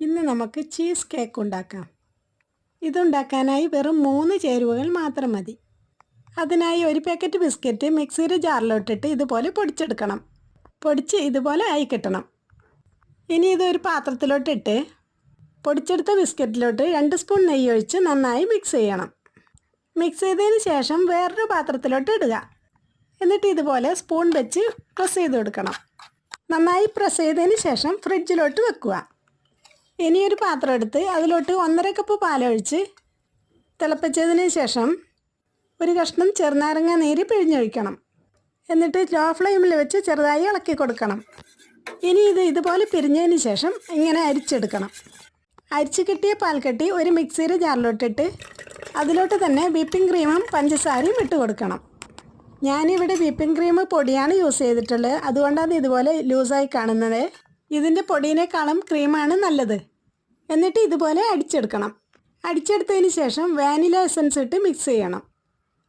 ഇന്ന് നമുക്ക് cheese cake ഉണ്ടാക്കാം. ഇതുണ്ടാക്കാനായി വെറും 3 ചേരുവകൾ മാത്രം മതി. അതിനായി ഒരു പാക്കറ്റ് ബിസ്ക്കറ്റ് മിക്സിയുടെ ജാറിലോട്ടിട്ട് ഇതുപോലെ പൊടിച്ചെടുക്കണം. പൊടിച്ച് ഇതുപോലെ ആയി കിട്ടണം. ഇനി ഇതൊരു പാത്രത്തിലോട്ടിട്ട് പൊടിച്ചെടുത്ത ബിസ്ക്കറ്റിലോട്ട് 2 സ്പൂൺ നെയ്യ് ഒഴിച്ച് നന്നായി മിക്സ് ചെയ്യണം. മിക്സ് ചെയ്തതിന് ശേഷം വേറൊരു പാത്രത്തിലോട്ട് ഇടുക. എന്നിട്ട് ഇതുപോലെ സ്പൂൺ വെച്ച് പ്രസ് ചെയ്ത് കൊടുക്കണം. നന്നായി പ്രസ് ചെയ്തതിന് ശേഷം ഫ്രിഡ്ജിലോട്ട് വെക്കുക. ഇനിയൊരു പാത്രം എടുത്ത് അതിലോട്ട് 1.5 കപ്പ് പാലൊഴിച്ച് തിളപ്പിച്ചതിന് ശേഷം ഒരു കഷ്ണം ചെറുനാരങ്ങ നീര് പിഴിഞ്ഞൊഴിക്കണം. എന്നിട്ട് ലോ ഫ്ലെയിമിൽ വെച്ച് ചെറുതായി ഇളക്കി കൊടുക്കണം. ഇനി ഇതുപോലെ പിരിഞ്ഞതിന് ശേഷം ഇങ്ങനെ അരിച്ചെടുക്കണം. അരിച്ച് കിട്ടിയ പാൽക്കട്ടി ഒരു മിക്സിയുടെ ജാറിലോട്ടിട്ട് അതിലോട്ട് തന്നെ വിപ്പിംഗ് ക്രീമും പഞ്ചസാരയും ഇട്ട് കൊടുക്കണം. ഞാനിവിടെ വിപ്പിംഗ് ക്രീം പൊടിയാണ് യൂസ് ചെയ്തിട്ടുള്ളത്. അതുകൊണ്ടാണ് ഇതുപോലെ ലൂസായി കാണുന്നത്. ഇതിൻ്റെ പൊടിയേക്കാളും ക്രീമാണ് നല്ലത്. എന്നിട്ട് ഇതുപോലെ അടിച്ചെടുക്കണം. അടിച്ചെടുത്തതിന് ശേഷം വാനില എസൻസ് ഇട്ട് മിക്സ് ചെയ്യണം.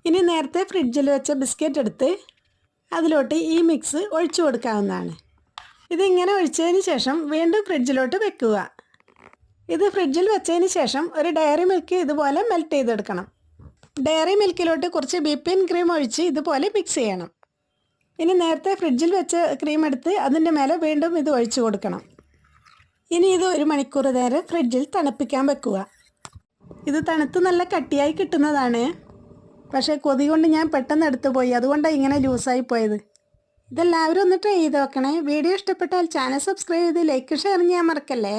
ഇനി നേരത്തെ ഫ്രിഡ്ജിൽ വെച്ച ബിസ്ക്കറ്റ് എടുത്ത് അതിലോട്ട് ഈ മിക്സ് ഒഴിച്ചു കൊടുക്കാവുന്നതാണ്. ഇതിങ്ങനെ ഒഴിച്ചതിന് ശേഷം വീണ്ടും ഫ്രിഡ്ജിലോട്ട് വെക്കുക. ഇത് ഫ്രിഡ്ജിൽ വെച്ചതിന് ശേഷം ഒരു ഡയറി മിൽക്ക് ഇതുപോലെ മെൽറ്റ് ചെയ്തെടുക്കണം. ഡയറി മിൽക്കിലോട്ട് കുറച്ച് വിപ്പിംഗ് ക്രീം ഒഴിച്ച് ഇതുപോലെ മിക്സ് ചെയ്യണം. ഇനി നേരത്തെ ഫ്രിഡ്ജിൽ വെച്ച ക്രീം എടുത്ത് അതിൻ്റെ മേലെ വീണ്ടും ഇത് ഒഴിച്ചു കൊടുക്കണം. ഇനി ഇത് 1 മണിക്കൂർ നേരം ഫ്രിഡ്ജിൽ തണുപ്പിക്കാൻ വെക്കുക. ഇത് തണുത്ത് നല്ല കട്ടിയായി കിട്ടുന്നതാണ്. പക്ഷേ കൊതി കൊണ്ട് ഞാൻ പെട്ടെന്ന് എടുത്തു പോയി. അതുകൊണ്ടാണ് ഇങ്ങനെ ലൂസായി പോയത്. ഇതെല്ലാവരും ഒന്ന് ട്രൈ ചെയ്ത് നോക്കണേ. വീഡിയോ ഇഷ്ടപ്പെട്ടാൽ ചാനൽ സബ്സ്ക്രൈബ് ചെയ്ത് ലൈക്ക് ഷെയർ ചെയ്യാൻ മറക്കല്ലേ.